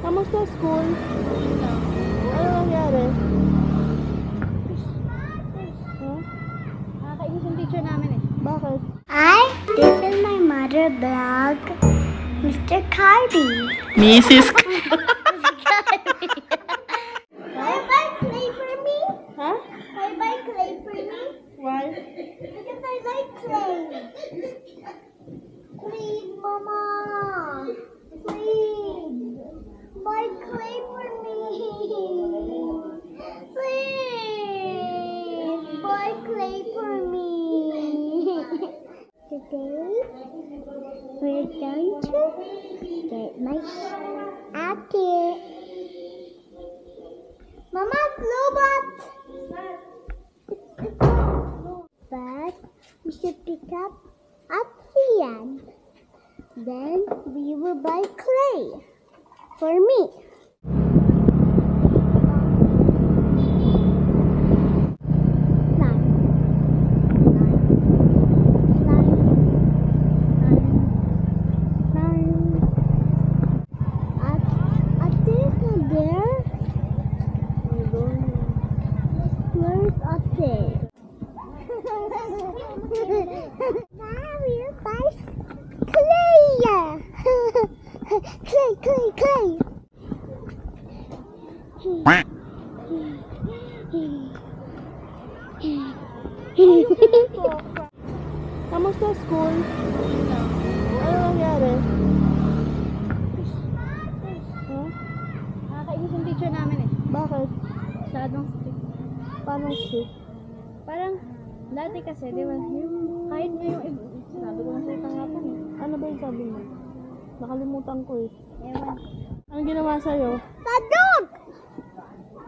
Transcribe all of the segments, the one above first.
Kamusta school? Ano nangyari? Huh? Nakakainis yung teacher namin eh. Bakit? This is my mother blog, Mr. Carby. Mrs. Can you buy clay for me? Ha? Can you buy clay for me? Why? Because I like clay. Please, Mama. Please. Buy clay for me. Please. Buy clay for me. Today, we're going to get my attic. Mama's robot. But we should pick up Axian. Then we will buy clay for me. Clay. Kamusta school? Ano nangyari? Huh? Nakakainis yung teacher namin eh. Bakit? Masyadong strict. Paano strict? Parang, dati kasi, di ba, yung, kahit nga yung, sabi ko na sa'yo kahapon eh. Ano ba yung sabi mo? Nakalimutan ko eh. Ewan. Anong ginawa sa'yo? Padog!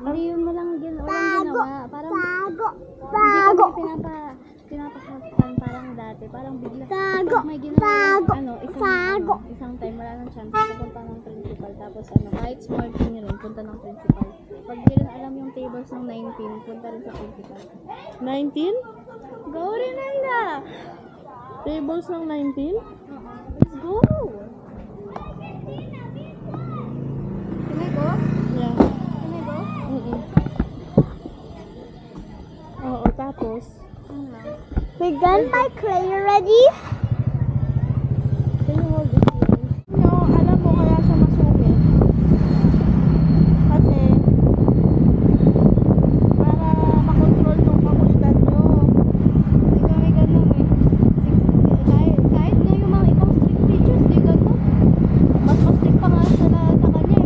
Hindi yun walang ginawa. Parang, Bago. hindi kami pinapakasaktan parang dati. Parang bigla. Bago. Pag may ginawa, Bago. isang time, wala nang chance, pupunta ng principal. Tapos kahit small thing rin, punta ng principal. Pag di rin alam yung tables ng 19, punta rin sa principal. 19? Go rin nanda! Tables ng 19? Let's go! Can I go? Yeah. Can I go? Oo, tapos? We're done by clay already? Can you hold this here? No, alam mo kaya siya masungit. Kasi, para makontrol yung kakulitan nyo. Hindi kami ganun eh. Kahit nga yung mga ibang strict teachers, di ganun. Mas strict pa nga sa kanya eh. Pag may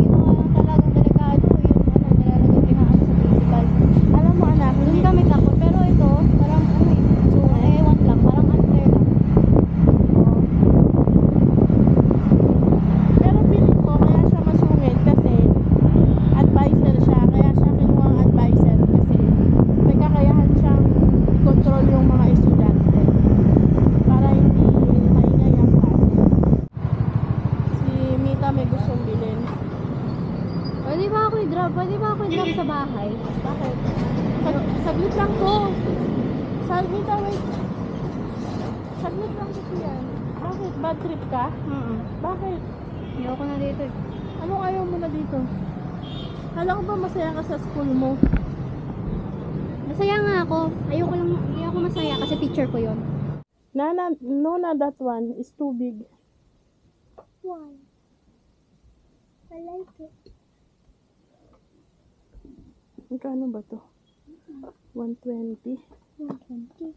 ginawa ng talagang delikado, yung nilalagay pinaano sa principal. Alam mo anak, Doon kami takot. Pero ito, parang so, ewan lang, parang unfair lang. pero feeling ko kaya siya masungit kasi advisor siya. Kaya siya kinuha ang advisor kasi may kakayahan siyang i-control yung mga estudyante para hindi maingay ang klase. Si Mita may gustong bilhin. Pwede ba ako i-drop? Sa bahay? Bakit? Saglit lang ko. Mita, wait. Saglit lang kasi yan. Bakit? Bad trip ka? Bakit? Ayoko na dito eh. Anong ayaw mo na dito? Kala ko ba masaya ka sa school mo? Masaya nga ako. Ayoko lang, hindi ako masaya kasi teacher ko yon. Nana, no na that one is too big. Why? I like it. Magkano ba to? 120. 120.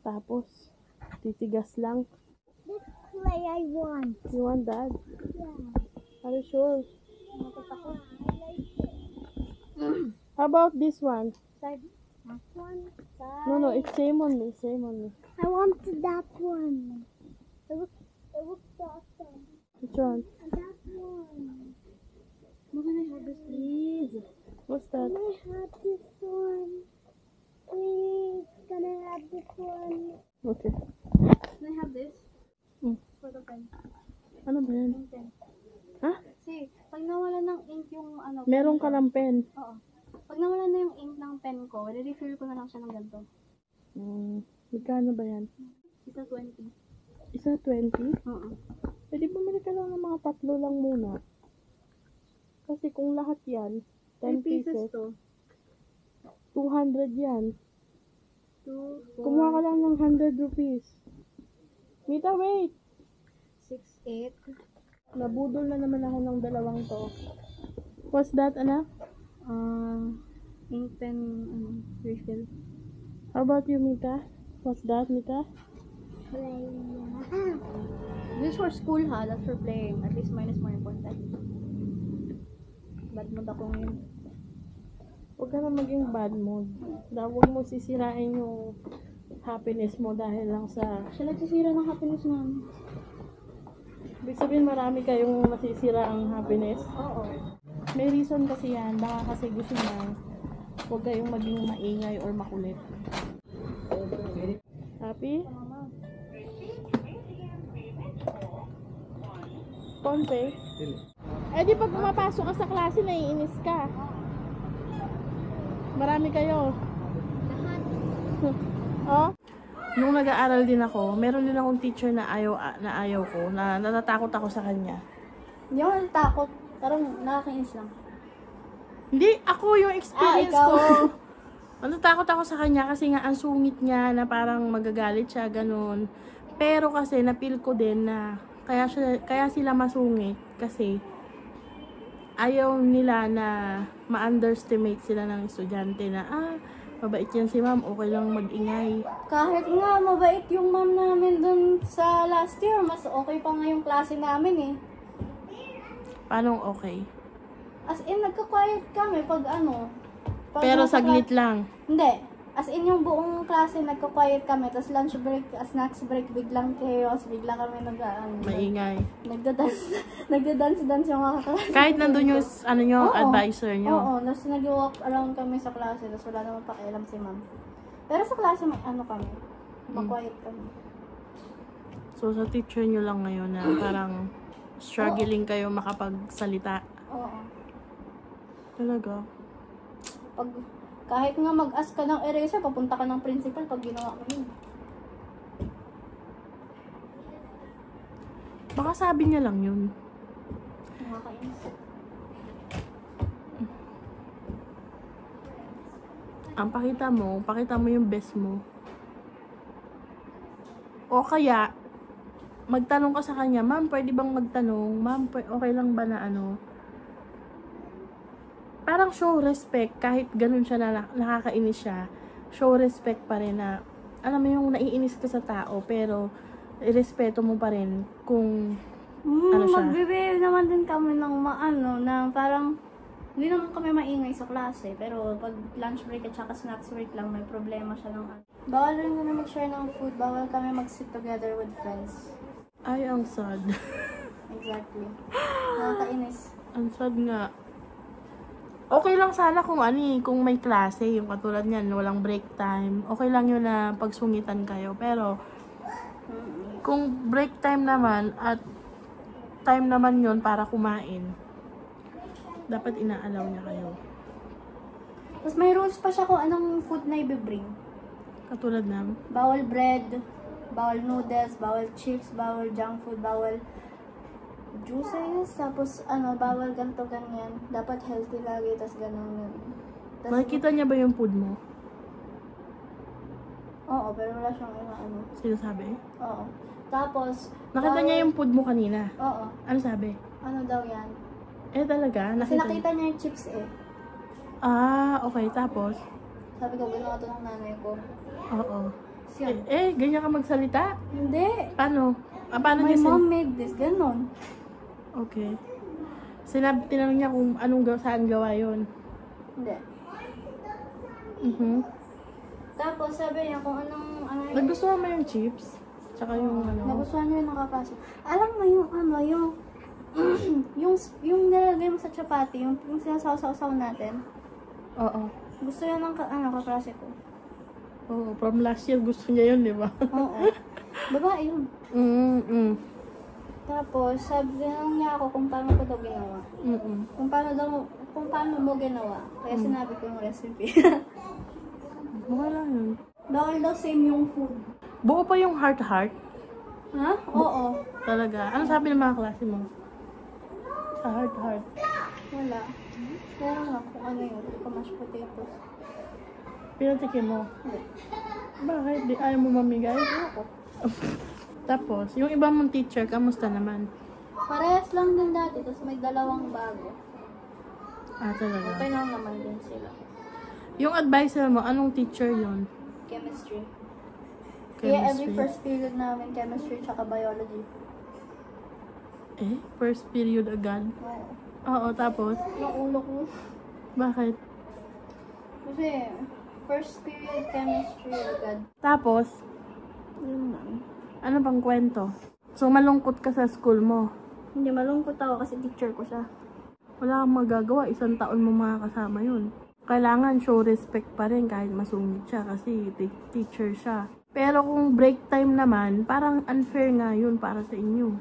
Tapos, titigas lang. This clay I want. You want that? Yeah. Are you sure? I like it. How about this one? That one. No, it's same only, same only. I want that one. It looks awesome. Which one? That one. Baka na have this please. What's that? Can I have this one? Please, can I have this one? Okay. Can I have this? For the pen. Ano ba yan? Yung pen. Ha? Kasi, pag nawala ng ink yung Meron ka ng pen. Oo. Pag nawala na yung ink ng pen ko, re-refill ko na lang siya ng ganito. Magkano ba yan? Isa 20. Isa 20? Oo. Pwede bumili ka lang ng mga 3 lang muna. Kasi kung lahat yan, 10 10 pieces pieces, to. 200 yan. 2, 4, Kumuha ka lang ng 100 rupees. Mita, wait! 6, 8. Nabudol na naman ako ng dalawang to. What's that, anak? Ink pen, refill. How about you, Mita? What's that, Mita? This for school ha, that's for playing. At least mine is more important. Bad mood ako ngayon. Huwag ka na maging bad mood. Huwag mo sisirain yung happiness mo dahil lang sa... Siya nagsisira ng happiness namin. Ibig sabihin marami kayong nasisira ang happiness. Oo. May reason kasi yan. Baka kasi gusto niya huwag kayong maging maingay or makulit. Happy? Konti? Eh di pag pumapasok ka sa klase, naiinis ka. Marami kayo. Oh? Nung nag-aaral din ako, meron din akong teacher na ayaw ko, na natatakot ako sa kanya. Hindi ako natatakot. Parang nakakainis lang. Hindi, ako yung experience ikaw. ko. Natatakot ako sa kanya kasi nga ang sungit niya na parang magagalit siya, ganun. Pero kasi napil ko din na kaya sila masungit kasi ayaw nila na ma-underestimate sila ng estudyante na mabait yan si ma'am, okay lang mag-ingay. Kahit nga mabait yung ma'am namin dun sa last year, mas okay pa nga yung klase namin eh. Paano okay? As in, nagka-quiet kami pag Pero nasa saglit lang. Hindi. As in, yung buong klase, nagka-quiet kami. Tapos lunch break, snacks break, biglang chaos. Bigla kami Maingay. nagda-dance yung mga kaklase. Kahit nandun yung advisor nyo. Oo, tapos nag-walk around kami sa klase. Tapos wala naman pakialam si ma'am. Pero sa klase, may kami. Ma-quiet kami. So, sa teacher nyo lang ngayon na parang struggling kayo makapagsalita. Oo. Talaga. Kahit nga mag-ask ka ng eraser, papunta ka ng principal pag ginawa mo yun. Baka sabi niya lang yun. Nakakainis. Ang pakita mo yung best mo. O kaya, magtanong ka sa kanya, ma'am, pwede bang magtanong? Ma'am, okay lang ba na parang show respect, kahit ganun siya na nakakainis siya, show respect pa rin na, alam mo yung naiinis ka sa tao, pero irespeto mo pa rin kung ano siya. Magbibigay naman din kami ng na parang, hindi naman kami maingay sa klase, pero pag lunch break at saka snacks break lang, may problema siya ng Bawal rin kami mag-share ng food, bawal kami mag-sit together with friends. Ay, ang sad. Exactly. Nakakainis. Ang sad nga. Okay lang sana kung kung may klase, yung katulad niyan, walang break time. Okay lang yun na pagsungitan kayo. Pero, kung break time naman at time naman yun para kumain, dapat inaalaw niya kayo. Tapos may rules pa siya kung anong food na i-bring. Katulad ng Bawal bread, bawal noodles, bawal chips, bawal junk food, bawal juices, tapos bawal ganito, ganyan. Dapat healthy lagi, tas ganun. makikita niya ba yung food mo? Oo, pero wala siyang Sinasabi? Oo. Tapos, Nakita niya yung food mo kanina? Oo. Ano sabi? Ano daw yan? Eh talaga? Kasi nakita niya yung chips eh. Okay. Tapos? Sabi ko, ginawa to ng nanay ko. Oo. Siya. Ganyan ka magsalita? Hindi. Paano? Paano My niya mom made this. Ganon. Okay. Tinanong niya kung saan gawa yun. Hindi. Tapos sabi niya kung anong Nagustuhan mo yung chips? Tsaka yung Nagustuhan niya yung nakapasok. Alam mo yung yung nilagay mo sa chapati, yung sinasaw-saw natin. Oo. Gusto yan ng kaklase ko. Oo, from last year gusto niya yun, di ba? Oo. Babae yun. Tapos, sabi niya ako kung paano ko daw ginawa. Kung paano mo ginawa. Kaya sinabi ko yung recipe. Wala yun. Bawal daw same yung food. Buo pa yung heart-heart? Ha? Oo. Talaga. Ano sabi ng mga klase mo? Sa heart-heart. Wala. Pero nga kung ano yun, mashed potatoes. Pinatikim mo. Hindi. Bakit? Di ayaw mo mamigay? Ako. Tapos, yung iba mong teacher, kamusta naman? Parehas lang din dati, tapos may dalawang bago. Ah, talaga. Okay lang naman din sila. Yung advisor mo, anong teacher yon? Chemistry. Kaya every Chemistry. first period namin, chemistry tsaka biology. Eh? First period agad? Oo. Oo, tapos? Yung ulo ko. Bakit? Kasi, first period chemistry agad. Tapos, Yun lang. ano bang kwento? So, malungkot ka sa school mo. Hindi, malungkot ako kasi teacher ko siya. Wala kang magagawa. 1 taon mo makakasama yun. Kailangan show respect pa rin kahit masungit siya kasi teacher siya. Pero kung break time naman, parang unfair nga yun para sa inyo.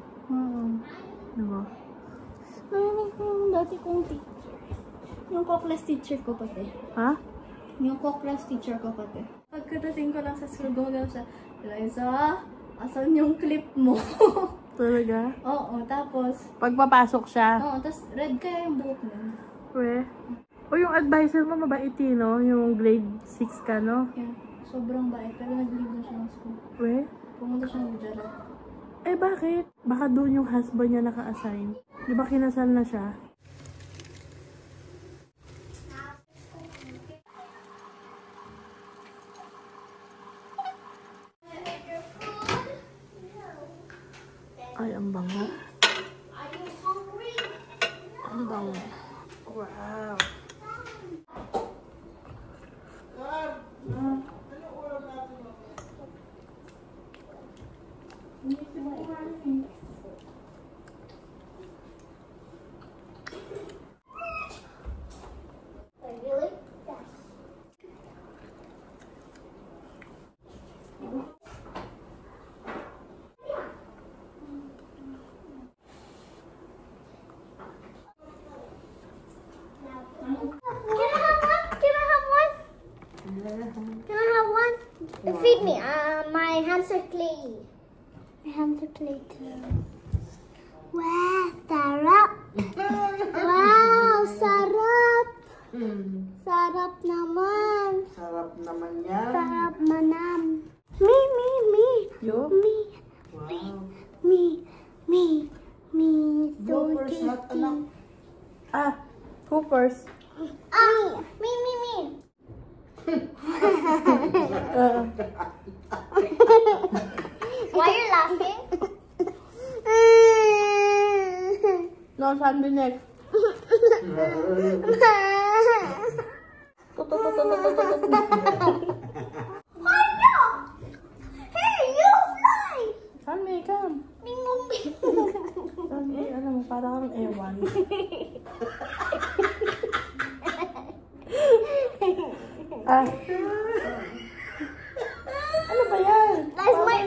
Diba? Yung dati kong teacher. Yung co-class teacher ko pati. Ha? Yung co-class teacher ko pati. Pagkadating ko lang sa school, gumagawa siya. Eliza, asan yung clip mo? Talaga? Oo, tapos, Pagpapasok siya. tapos red kaya yung buhok mo. We. O yung advisor mo mabait no? Yung grade 6 ka, no? Yeah, sobrang bait. Pero nag-leave na siya ng school. We? Pumunta siya ng Gujarat. Eh bakit? Baka doon yung husband niya naka-assign. Di ba kinasal na siya? Ay, ang bango. Ang bango. Wow. Really? Can I have one? Feed me. My hands are clay. My hands are clay too. Wow, sarap. Wow, sarap. Sarap naman. Sarap naman yan. Sarap manam. Me. Yo? Me. Wow. Me. So Go first, not anak. Ah, who first? Me. Why are you laughing? No, Sandy next. Hey, you fly! Sandy, come. Bing. Sandy, ano mo, parang kang ewan. Ah. Ano ba yan? That's my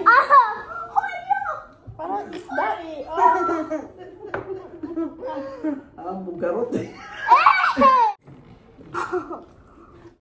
Parang isda eh. Oh. Ah, bugarot eh.